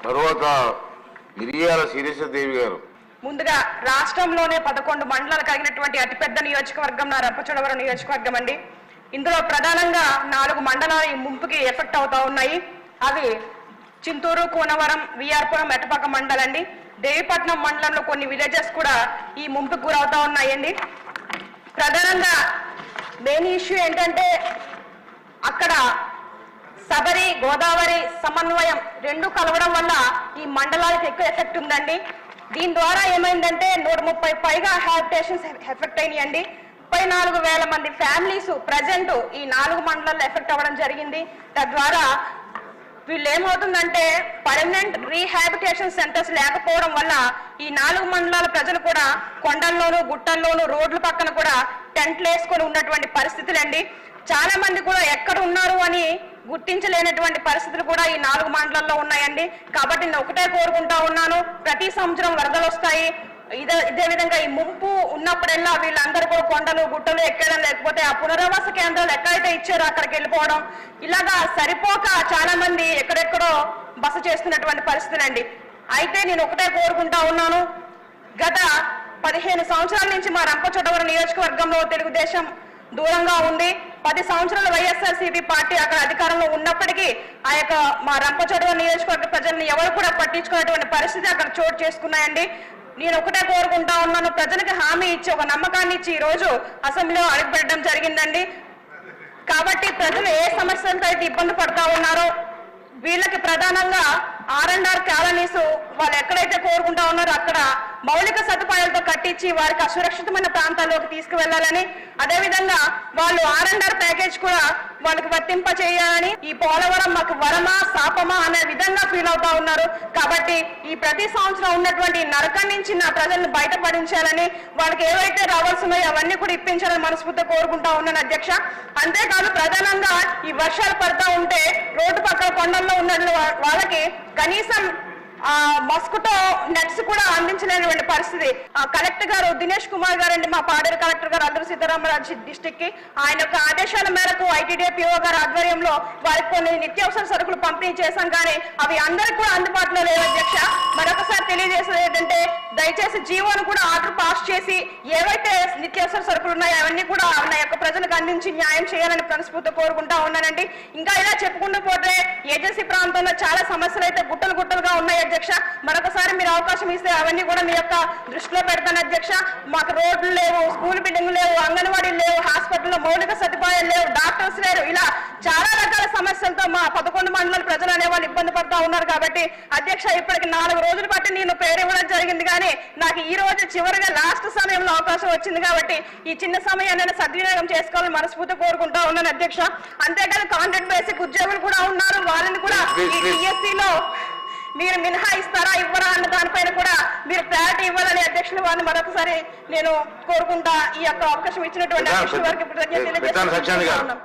తర్వాత మిరియాల శిరీషదేవి గారు. ముందుగా రాష్ట్రంలోనే 11 మండలాలు కలిగినటువంటి అతిపెద్ద నియోజకవర్గం నా రంపచోడవరం నియోజకవర్గం అండి. ఇందులో ప్రధానంగా 4 మండలాలు ఈ ముంపుకి ఎఫెక్ట్ అవుతా ఉన్నాయి. అవి చింతూరు, కూనవరం, విఆర్పురం, మెట్టపాక మండలండి. దేవిపట్నం మండలంలో కొన్ని విలేజెస్ కూడా ఈ ముంపుకు గురవుతా ఉన్నాయండి. ప్రధానంగా మెయిన్ ఇష్యూ ఏంటంటే అక్కడ సబరి, గోదావరి సమన్వయం 2 కలవడం వల్ల ఈ మండలాలకు ఎక్కువ ఎఫెక్ట్ ఉందండి. దీని ద్వారా ఏమైందంటే 130 పైగా హ్యాబిటేషన్స్ ఎఫెక్ట్ అయినాయండి. 34,000 మంది ఫ్యామిలీస్ ప్రజెంట్ ఈ 4 మండలాల్లో ఎఫెక్ట్ అవ్వడం జరిగింది. తద్వారా వీళ్ళు ఏమవుతుందంటే పర్మనెంట్ రీహాబిటేషన్ సెంటర్స్ లేకపోవడం వల్ల ఈ 4 మండలాల ప్రజలు కూడా కొండల్లోనూ, గుట్టల్లోనూ, రోడ్ల పక్కన కూడా టెంట్లు వేసుకొని ఉన్నటువంటి పరిస్థితులండి. చాలా మంది కూడా ఎక్కడ ఉన్నారు అని గుర్తించలేనటువంటి పరిస్థితులు కూడా ఈ 4 మండలాల్లో ఉన్నాయండి. కాబట్టి నేను ఒకటే కోరుకుంటా ఉన్నాను, ప్రతి సంవత్సరం వరదలు వస్తాయి. ఇదే విధంగా ఈ ముంపు ఉన్నప్పుడల్లా వీళ్ళందరూ కూడా కొండలు, గుట్టలు ఎక్కడం, లేకపోతే ఆ పునరావాస కేంద్రాలు ఎక్కడైతే ఇచ్చారో అక్కడికి వెళ్ళిపోవడం, ఇలాగా సరిపోక చాలా మంది ఎక్కడెక్కడో బస చేస్తున్నటువంటి పరిస్థితులండి. అయితే నేను ఒకటే కోరుకుంటా ఉన్నాను, గత 15 సంవత్సరాల నుంచి మా రంపచోడవరం నియోజకవర్గంలో తెలుగుదేశం దూరంగా ఉంది. 10 సంవత్సరాల వైఎస్ఆర్సీపీ పార్టీ అక్కడ అధికారంలో ఉన్నప్పటికీ ఆ యొక్క మా రంపచోడవరం నియోజకవర్గ ప్రజల్ని ఎవరు కూడా పట్టించుకునేటువంటి పరిస్థితి అక్కడ చోటు చేసుకున్నాయండి. నేను ఒకటే కోరుకుంటా ఉన్నాను, ప్రజలకు హామీ ఇచ్చి ఒక నమ్మకాన్ని ఇచ్చి ఈ రోజు అసెంబ్లీలో అడుగుపెట్టడం జరిగిందండి. కాబట్టి ప్రజలు ఏ సమస్యలతో అయితే ఇబ్బంది పడతా ఉన్నారో వీళ్ళకి ప్రధానంగా R&R కాలనీస్ వాళ్ళు ఎక్కడైతే కోరుకుంటా ఉన్నారో అక్కడ మౌలిక సదుపాయాలతో కట్టించి వారికి అసురక్షితమైన ప్రాంతాల్లోకి తీసుకువెళ్లాలని, అదేవిధంగా వాళ్ళు R&R ప్యాకేజ్ కూడా వాళ్ళకి వర్తింప చేయాలని, ఈ పోలవరం మాకు వరమా శాపమా అనే విధంగా ఫీల్ అవుతా ఉన్నారు. కాబట్టి ఈ ప్రతి సంవత్సరం ఉన్నటువంటి నరకం నుంచి నా ప్రజలను బయటపడించాలని, వాళ్ళకి ఏవైతే రావాల్సినాయో అవన్నీ కూడా ఇప్పించాలని మనస్ఫూర్తిగా కోరుకుంటా ఉన్నాను అధ్యక్ష. అంతేకాదు ప్రధానంగా ఈ వర్షాలు పడతా ఉంటే రోడ్డు పక్కన కొండల్లో ఉన్న వాళ్ళకి కనీసం మస్కిటో నెట్స్ కూడా అందించలేనటువంటి పరిస్థితి. కలెక్టర్ గారు దినేష్ కుమార్ గారు అండి, మా పాడేరు కలెక్టర్ గారు అల్లూరి సీతారామరాజు డిస్టిక్ కి ఆయన యొక్క ఆదేశాల మేరకు ఐటీడీఏ పిఓ గారి ఆధ్వర్యంలో వారికి కొన్ని నిత్యావసర సరుకులు పంపిణీ చేశాం, కానీ అవి అందరికి కూడా అందుబాటులో లేవు అధ్యక్ష. మరొకసారి తెలియజేసేది ఏంటంటే దయచేసి జీవోను కూడా ఆర్డర్ పాస్ చేసి ఏవైతే నిత్యావసర సరుకులు ఉన్నాయో అవన్నీ కూడా నా యొక్క ప్రజలకు అందించి న్యాయం చేయాలని మనస్ఫూర్తిగా కోరుకుంటా ఉన్నానండి. ఇంకా ఇలా చెప్పుకుంటూ పోతే ఏజెన్సీ ప్రాంతంలో చాలా సమస్యలు అయితే గుట్టలుగా ఉన్నాయి అధ్యక్ష. మరొకసారి మీరు అవకాశం ఇస్తే అవన్నీ కూడా మీ యొక్క దృష్టిలో పెడతాను అధ్యక్ష. మాకు రోడ్లు లేవు, స్కూల్ బిల్డింగ్లు లేవు, అంగన్వాడీలు లేవు, హాస్పిటల్లో మౌలిక సదుపాయాలు లేవు, డాక్టర్స్ లేరు, ఇలా చాలా రకాల సమస్యలతో మా 11 మండలాల ప్రజలు అనేవాళ్ళు ఇబ్బంది పడతా ఉన్నారు. కాబట్టి అధ్యక్ష ఇప్పటికి 4 రోజులు బట్టి నేను పేరు ఇవ్వడం జరిగింది, కానీ నాకు ఈ రోజు చివరిగా లాస్ట్ సమయంలో అవకాశం వచ్చింది. కాబట్టి ఈ చిన్న సమయాన్ని సద్వినియోగం చేసుకోవాలని మనస్ఫూర్తిగా కోరుకుంటా ఉన్నాను అధ్యక్ష. అంతేకాదు కాంట్రాక్ట్ బేసిక్ ఉద్యోగులు కూడా ఉన్నారు, వాళ్ళని కూడా TSCలో మీరు మినహాయిస్తారా ఇవ్వరా అన్న దానిపైన కూడా మీరు ప్రయారిటీ ఇవ్వాలని అధ్యక్షులు వారిని మరొకసారి నేను కోరుకుంటా. ఈ యొక్క అవకాశం ఇచ్చినటువంటి అధ్యక్షుల వారికి కృతజ్ఞతలు తెలియజేస్తున్నాను.